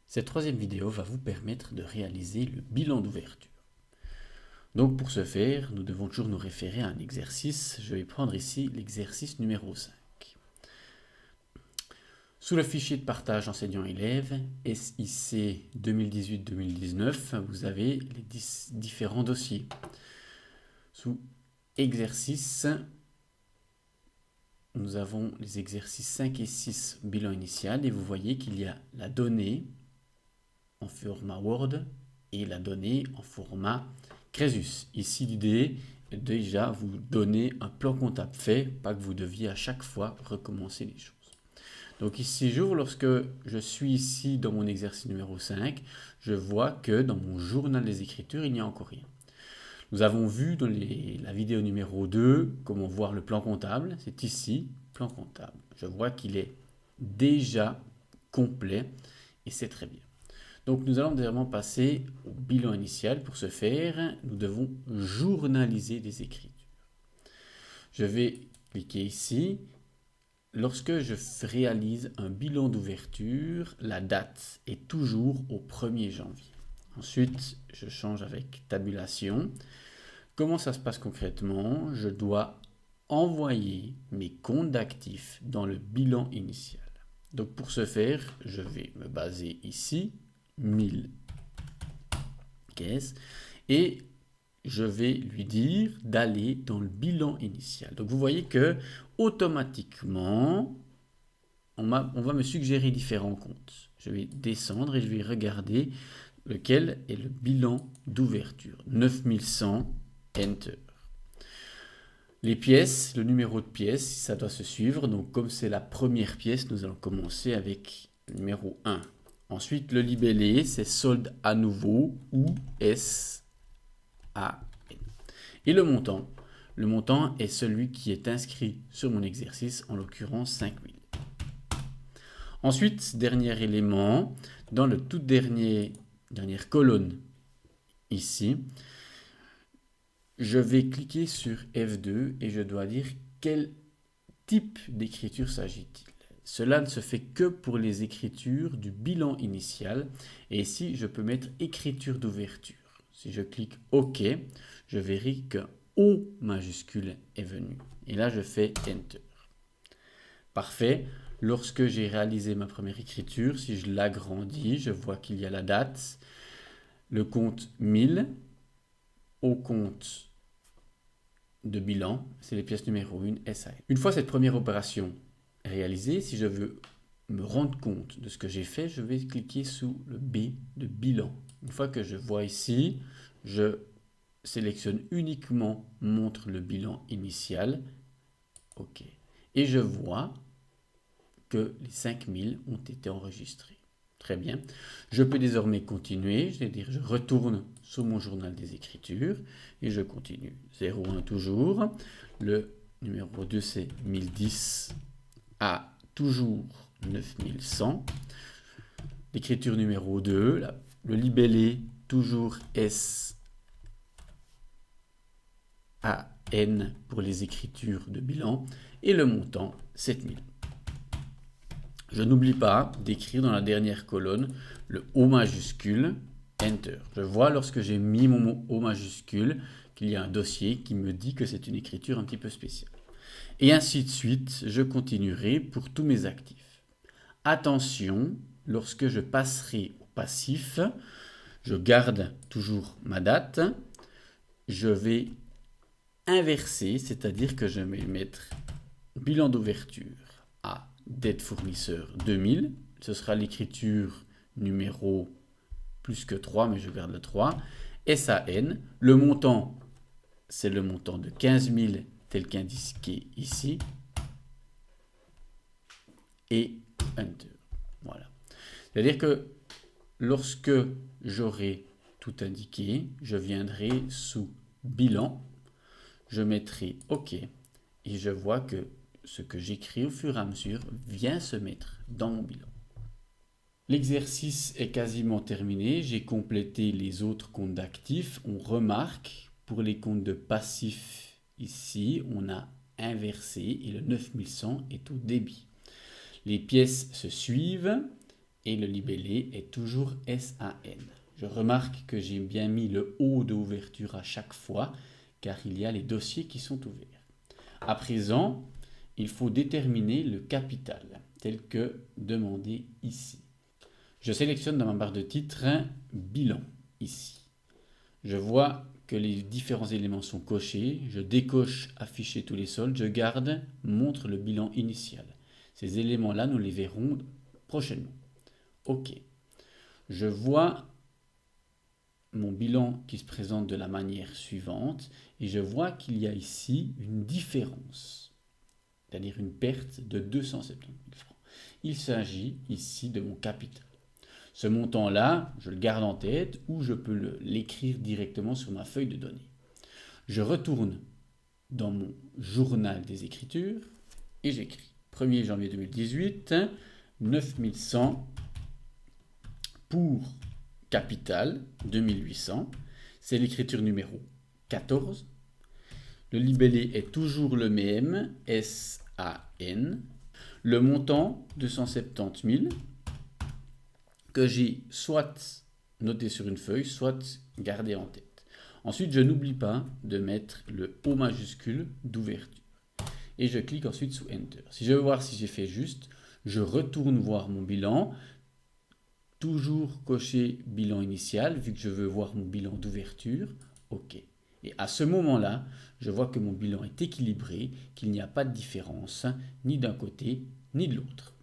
Cette troisième vidéo va vous permettre de réaliser le bilan d'ouverture. Donc pour ce faire, nous devons toujours nous référer à un exercice. Je vais prendre ici l'exercice numéro 5. Sous le fichier de partage enseignant-élève SIC 2018-2019, vous avez les différents dossiers. Sous exercice, nous avons les exercices 5 et 6 bilan initial et vous voyez qu'il y a la donnée en format Word et la donnée en format Crésus. Ici, l'idée est déjà vous donner un plan comptable fait, pas que vous deviez à chaque fois recommencer les choses. Donc ici, lorsque je suis ici dans mon exercice numéro 5, je vois que dans mon journal des écritures, il n'y a encore rien. Nous avons vu dans la vidéo numéro 2 comment voir le plan comptable. C'est ici, plan comptable. Je vois qu'il est déjà complet et c'est très bien. Donc nous allons directement passer au bilan initial. Pour ce faire, nous devons journaliser des écritures. Je vais cliquer ici. Lorsque je réalise un bilan d'ouverture, la date est toujours au 1er janvier. Ensuite, je change avec tabulation. Comment ça se passe concrètement? Je dois envoyer mes comptes d'actifs dans le bilan initial. Donc pour ce faire, je vais me baser ici, 1000 caisses, et je vais lui dire d'aller dans le bilan initial. Donc vous voyez que automatiquement, on va me suggérer différents comptes. Je vais descendre et je vais regarder lequel est le bilan d'ouverture. 9100, Enter. Les pièces, le numéro de pièce, ça doit se suivre. Donc comme c'est la première pièce, nous allons commencer avec le numéro 1. Ensuite, le libellé, c'est solde à nouveau ou SAN. Et le montant est celui qui est inscrit sur mon exercice, en l'occurrence 5000. Ensuite, dernier élément, dans le toute dernière colonne ici, je vais cliquer sur F2 et je dois dire quel type d'écriture s'agit-il. Cela ne se fait que pour les écritures du bilan initial. Et ici, je peux mettre écriture d'ouverture. Si je clique OK, je verrai qu'un O majuscule est venu. Et là, je fais Enter. Parfait. Lorsque j'ai réalisé ma première écriture, si je l'agrandis, je vois qu'il y a la date, le compte 1000, au compte de bilan, c'est les pièces numéro 1, SAN. Une fois cette première opération réalisée, si je veux me rendre compte de ce que j'ai fait, je vais cliquer sous le B de bilan. Une fois que je vois ici, je sélectionne uniquement montre le bilan initial. OK. Et je vois que les 5000 ont été enregistrés. Très bien. Je peux désormais continuer. C'est-à-dire, je retourne sur mon journal des écritures et je continue. 01 toujours. Le numéro 2, c'est 1010 à toujours 9100. L'écriture numéro 2, le libellé, toujours SAN pour les écritures de bilan. Et le montant, 7000. Je n'oublie pas d'écrire dans la dernière colonne le O majuscule, Enter. Je vois lorsque j'ai mis mon O majuscule qu'il y a un dossier qui me dit que c'est une écriture un petit peu spéciale. Et ainsi de suite, je continuerai pour tous mes actifs. Attention, lorsque je passerai au passif, je garde toujours ma date. Je vais inverser, c'est-à-dire que je vais mettre bilan d'ouverture à dette fournisseur 2000. Ce sera l'écriture numéro plus que 3, mais je garde le 3. SAN, le montant, c'est le montant de 15 000 tel qu'indiqué ici. Et Enter. Voilà. C'est-à-dire que lorsque j'aurai tout indiqué, je viendrai sous bilan, je mettrai OK et je vois que ce que j'écris au fur et à mesure vient se mettre dans mon bilan. L'exercice est quasiment terminé. J'ai complété les autres comptes d'actifs. On remarque pour les comptes de passifs ici, on a inversé et le 9100 est au débit. Les pièces se suivent et le libellé est toujours SAN. Je remarque que j'ai bien mis le O d'ouverture à chaque fois car il y a les dossiers qui sont ouverts. À présent, il faut déterminer le capital tel que demandé ici. Je sélectionne dans ma barre de titre un bilan ici. Je vois que les différents éléments sont cochés. Je décoche afficher tous les soldes. Je garde montre le bilan initial. Ces éléments-là, nous les verrons prochainement. OK. Je vois mon bilan qui se présente de la manière suivante et je vois qu'il y a ici une différence, c'est-à-dire une perte de 270 000 francs. Il s'agit ici de mon capital. Ce montant-là, je le garde en tête ou je peux l'écrire directement sur ma feuille de données. Je retourne dans mon journal des écritures et j'écris 1er janvier 2018, 9100 pour capital 2800. C'est l'écriture numéro 14. Le libellé est toujours le même, SAN. Le montant 270 000 que j'ai soit noté sur une feuille, soit gardé en tête. Ensuite, je n'oublie pas de mettre le O majuscule d'ouverture. Et je clique ensuite sous Enter. Si je veux voir si j'ai fait juste, je retourne voir mon bilan. Toujours cocher bilan initial, vu que je veux voir mon bilan d'ouverture. OK. Et à ce moment-là, je vois que mon bilan est équilibré, qu'il n'y a pas de différence, ni d'un côté, ni de l'autre.